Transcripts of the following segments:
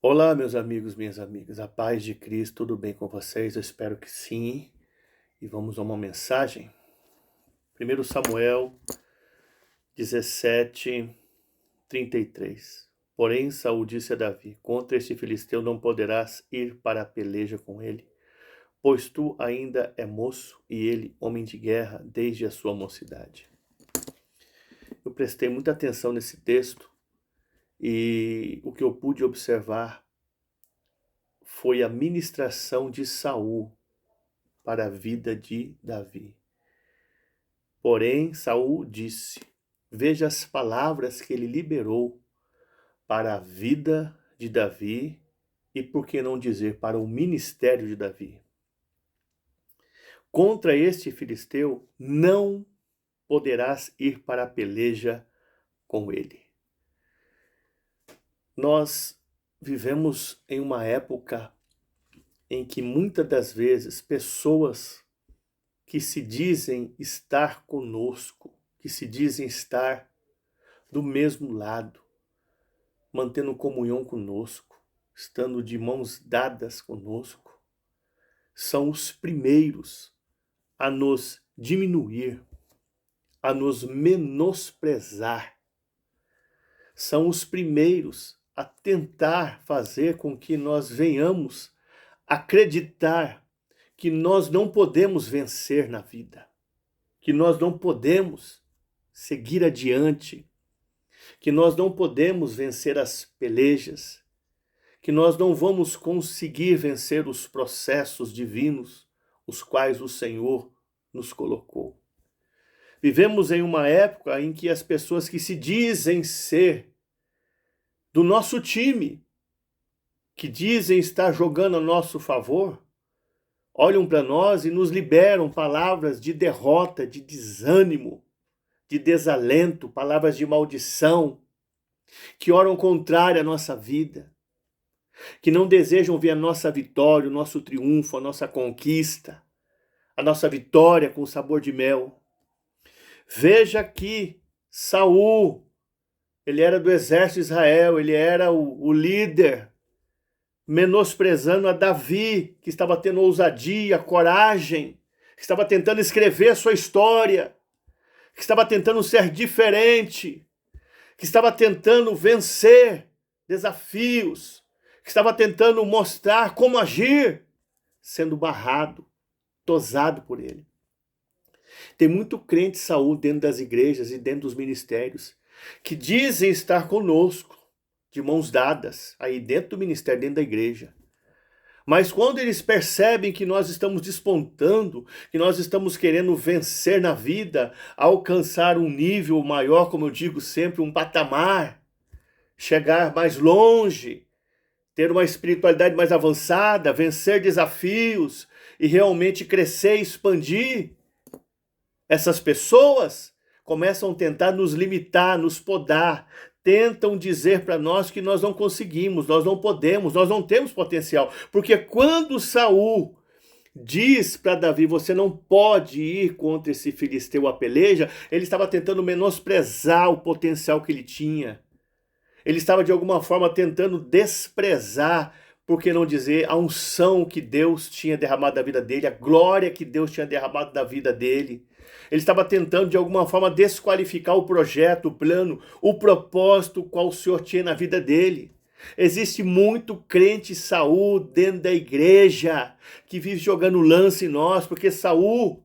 Olá, meus amigos, minhas amigas, a paz de Cristo, tudo bem com vocês? Eu espero que sim. E vamos a uma mensagem. 1 Samuel 17:33. Porém, Saul disse a Davi: Contra este filisteu não poderás ir para a peleja com ele, pois tu ainda é moço e ele homem de guerra desde a sua mocidade. Eu prestei muita atenção nesse texto e o que eu pude observar foi a ministração de Saul para a vida de Davi. Porém, Saul disse: Veja as palavras que ele liberou para a vida de Davi e, por que não dizer, para o ministério de Davi. Contra este filisteu não poderás ir para a peleja com ele. Nós vivemos em uma época em que muitas das vezes pessoas que se dizem estar conosco, que se dizem estar do mesmo lado, mantendo comunhão conosco, estando de mãos dadas conosco, são os primeiros a nos diminuir, a nos menosprezar. São os primeiros a tentar fazer com que nós venhamos acreditar que nós não podemos vencer na vida, que nós não podemos seguir adiante, que nós não podemos vencer as pelejas, que nós não vamos conseguir vencer os processos divinos, os quais o Senhor nos colocou. Vivemos em uma época em que as pessoas que se dizem ser do nosso time, que dizem estar jogando a nosso favor, olham para nós e nos liberam palavras de derrota, de desânimo, de desalento, palavras de maldição, que oram contrário à nossa vida, que não desejam ver a nossa vitória, o nosso triunfo, a nossa conquista, a nossa vitória com sabor de mel. Veja aqui, Saul, ele era do exército de Israel, ele era o líder, menosprezando a Davi, que estava tendo ousadia, coragem, que estava tentando escrever a sua história, que estava tentando ser diferente, que estava tentando vencer desafios, que estava tentando mostrar como agir, sendo barrado, tosado por ele. Tem muito crente Saul dentro das igrejas e dentro dos ministérios, que dizem estar conosco, de mãos dadas, aí dentro do ministério, dentro da igreja. Mas quando eles percebem que nós estamos despontando, que nós estamos querendo vencer na vida, alcançar um nível maior, como eu digo sempre, um patamar, chegar mais longe, ter uma espiritualidade mais avançada, vencer desafios e realmente crescer e expandir, essas pessoas começam a tentar nos limitar, nos podar, tentam dizer para nós que nós não conseguimos, nós não podemos, nós não temos potencial. Porque quando Saul diz para Davi, você não pode ir contra esse filisteu à peleja, ele estava tentando menosprezar o potencial que ele tinha. Ele estava de alguma forma tentando desprezar, por que não dizer, a unção que Deus tinha derramado da vida dele, a glória que Deus tinha derramado da vida dele. Ele estava tentando de alguma forma desqualificar o projeto, o plano, o propósito qual o Senhor tinha na vida dele. Existe muito crente Saul dentro da igreja que vive jogando lance em nós, porque Saul,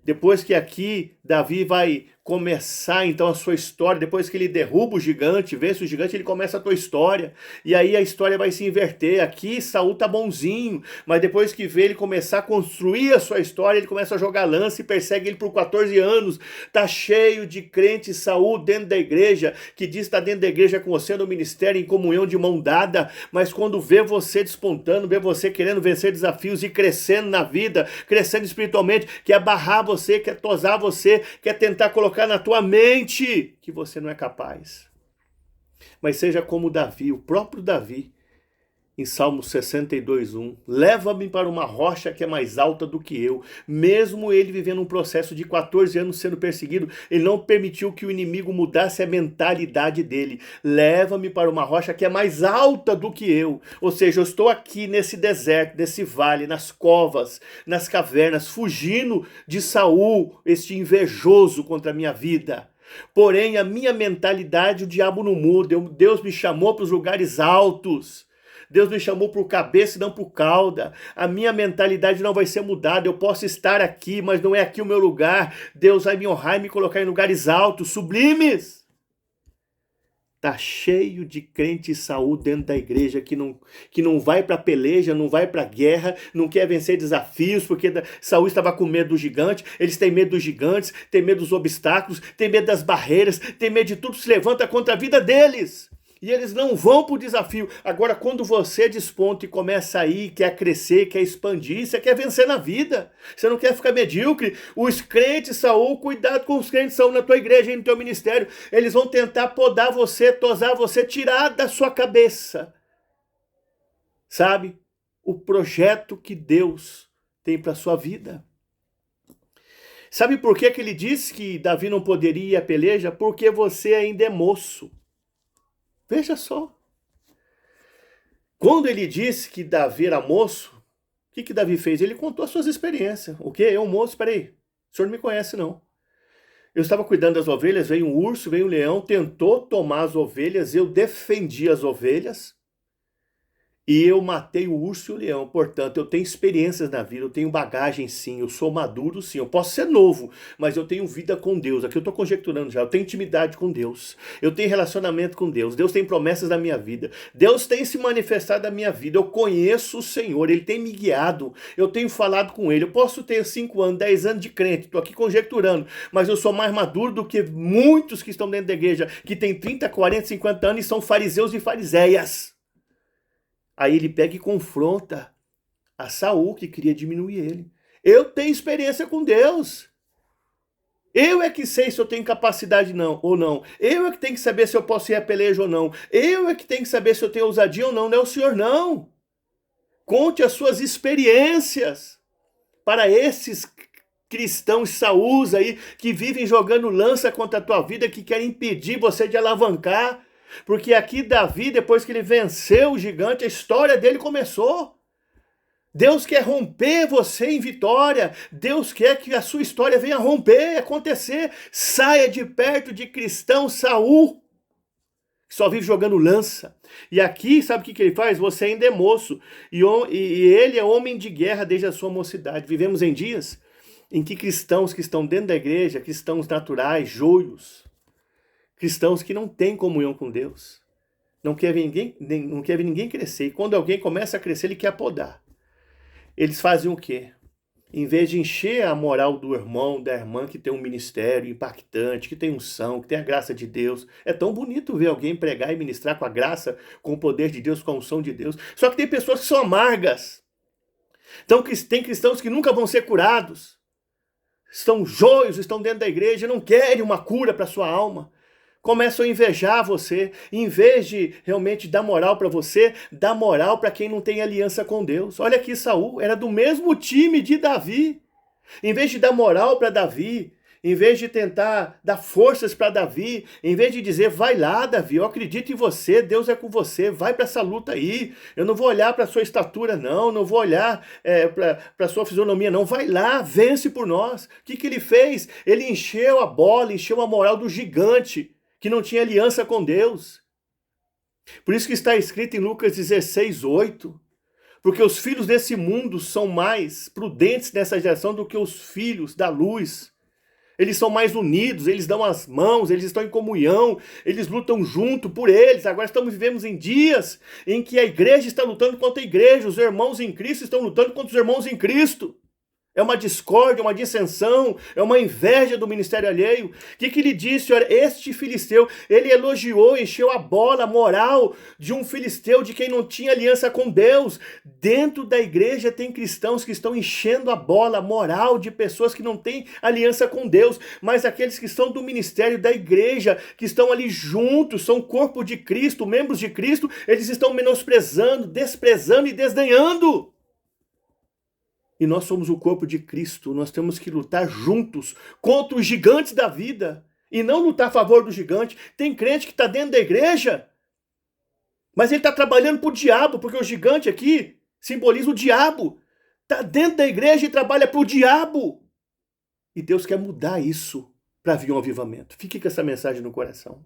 depois que aqui Davi vai começar então a sua história, depois que ele derruba o gigante, vence o gigante, ele começa a tua história, e aí a história vai se inverter. Aqui Saul tá bonzinho, mas depois que vê ele começar a construir a sua história, ele começa a jogar lança e persegue ele por 14 anos. Tá cheio de crente Saul dentro da igreja, que diz que tá dentro da igreja com você no ministério, em comunhão de mão dada, mas quando vê você despontando, vê você querendo vencer desafios e crescendo na vida, crescendo espiritualmente, quer barrar você, quer tosar você, quer tentar colocar na tua mente que você não é capaz. Mas seja como Davi, o próprio Davi, em Salmo 62:1, leva-me para uma rocha que é mais alta do que eu. Mesmo ele vivendo um processo de 14 anos sendo perseguido, ele não permitiu que o inimigo mudasse a mentalidade dele. Leva-me para uma rocha que é mais alta do que eu. Ou seja, eu estou aqui nesse deserto, nesse vale, nas covas, nas cavernas, fugindo de Saul, este invejoso contra a minha vida. Porém, a minha mentalidade, o diabo não muda. Deus me chamou para os lugares altos. Deus me chamou para o cabeça e não para o cauda. A minha mentalidade não vai ser mudada. Eu posso estar aqui, mas não é aqui o meu lugar. Deus vai me honrar e me colocar em lugares altos, sublimes. Está cheio de crente Saul dentro da igreja que não vai para a peleja, não vai para a guerra, não quer vencer desafios, porque Saul estava com medo do gigante. Eles têm medo dos gigantes, têm medo dos obstáculos, têm medo das barreiras, têm medo de tudo que se levanta contra a vida deles. E eles não vão para o desafio. Agora, quando você desponta e começa a ir, quer crescer, quer expandir, você quer vencer na vida. Você não quer ficar medíocre. Os crentes Saul, cuidado com os crentes Saul na tua igreja e no teu ministério. Eles vão tentar podar você, tosar você, tirar da sua cabeça. Sabe? O projeto que Deus tem para a sua vida. Sabe por que ele disse que Davi não poderia ir à peleja? Porque você ainda é moço. Veja só. Quando ele disse que Davi era moço, o que Davi fez? Ele contou as suas experiências. O quê? Eu, moço, peraí. O senhor não me conhece, não. Eu estava cuidando das ovelhas, veio um urso, veio um leão, tentou tomar as ovelhas, eu defendi as ovelhas. E eu matei o urso e o leão. Portanto, eu tenho experiências na vida, eu tenho bagagem sim, eu sou maduro sim. Eu posso ser novo, mas eu tenho vida com Deus. Aqui eu estou conjecturando já. Eu tenho intimidade com Deus. Eu tenho relacionamento com Deus. Deus tem promessas na minha vida. Deus tem se manifestado na minha vida. Eu conheço o Senhor. Ele tem me guiado. Eu tenho falado com Ele. Eu posso ter 5 anos, 10 anos de crente. Estou aqui conjecturando. Mas eu sou mais maduro do que muitos que estão dentro da igreja, que têm 30, 40, 50 anos e são fariseus e fariseias. Aí ele pega e confronta a Saul, que queria diminuir ele. Eu tenho experiência com Deus. Eu é que sei se eu tenho capacidade não, ou não. Eu é que tenho que saber se eu posso ir à peleja ou não. Eu é que tenho que saber se eu tenho ousadia ou não. Não é o senhor, não. Conte as suas experiências para esses cristãos Saús aí, que vivem jogando lança contra a tua vida, que querem impedir você de alavancar. Porque aqui Davi, depois que ele venceu o gigante, a história dele começou. Deus quer romper você em vitória. Deus quer que a sua história venha romper, acontecer. Saia de perto de cristão Saul, que só vive jogando lança. E aqui, sabe o que ele faz? Você ainda é moço. E ele é homem de guerra desde a sua mocidade. Vivemos em dias em que cristãos que estão dentro da igreja, cristãos naturais, joios, cristãos que não têm comunhão com Deus, não quer ver ninguém crescer. E quando alguém começa a crescer, ele quer podar. Eles fazem o quê? Em vez de encher a moral do irmão, da irmã que tem um ministério impactante, que tem unção, que tem a graça de Deus. É tão bonito ver alguém pregar e ministrar com a graça, com o poder de Deus, com a unção de Deus. Só que tem pessoas que são amargas. Então tem cristãos que nunca vão ser curados. Estão joios, estão dentro da igreja, não querem uma cura para a sua alma. Começam a invejar você, em vez de realmente dar moral para você, dá moral para quem não tem aliança com Deus. Olha aqui, Saul era do mesmo time de Davi. Em vez de dar moral para Davi, em vez de tentar dar forças para Davi, em vez de dizer, vai lá, Davi, eu acredito em você, Deus é com você, vai para essa luta aí. Eu não vou olhar para a sua estatura, não vou olhar para a sua fisionomia, não. Vai lá, vence por nós. O que ele fez? Ele encheu a bola, encheu a moral do gigante, que não tinha aliança com Deus. Por isso que está escrito em Lucas 16:8, porque os filhos desse mundo são mais prudentes nessa geração do que os filhos da luz. Eles são mais unidos, eles dão as mãos, eles estão em comunhão, eles lutam junto por eles. Agora vivemos em dias em que a igreja está lutando contra a igreja, os irmãos em Cristo estão lutando contra os irmãos em Cristo. É uma discórdia, uma dissensão, é uma inveja do ministério alheio. O que ele disse? Olha, este filisteu, ele elogiou, encheu a bola moral de um filisteu, de quem não tinha aliança com Deus. Dentro da igreja tem cristãos que estão enchendo a bola moral de pessoas que não têm aliança com Deus, mas aqueles que estão do ministério da igreja, que estão ali juntos, são corpo de Cristo, membros de Cristo, eles estão menosprezando, desprezando e desdenhando. E nós somos o corpo de Cristo, nós temos que lutar juntos contra os gigantes da vida e não lutar a favor do gigante. Tem crente que está dentro da igreja, mas ele está trabalhando para o diabo, porque o gigante aqui simboliza o diabo. Está dentro da igreja e trabalha para o diabo. E Deus quer mudar isso para vir um avivamento. Fique com essa mensagem no coração.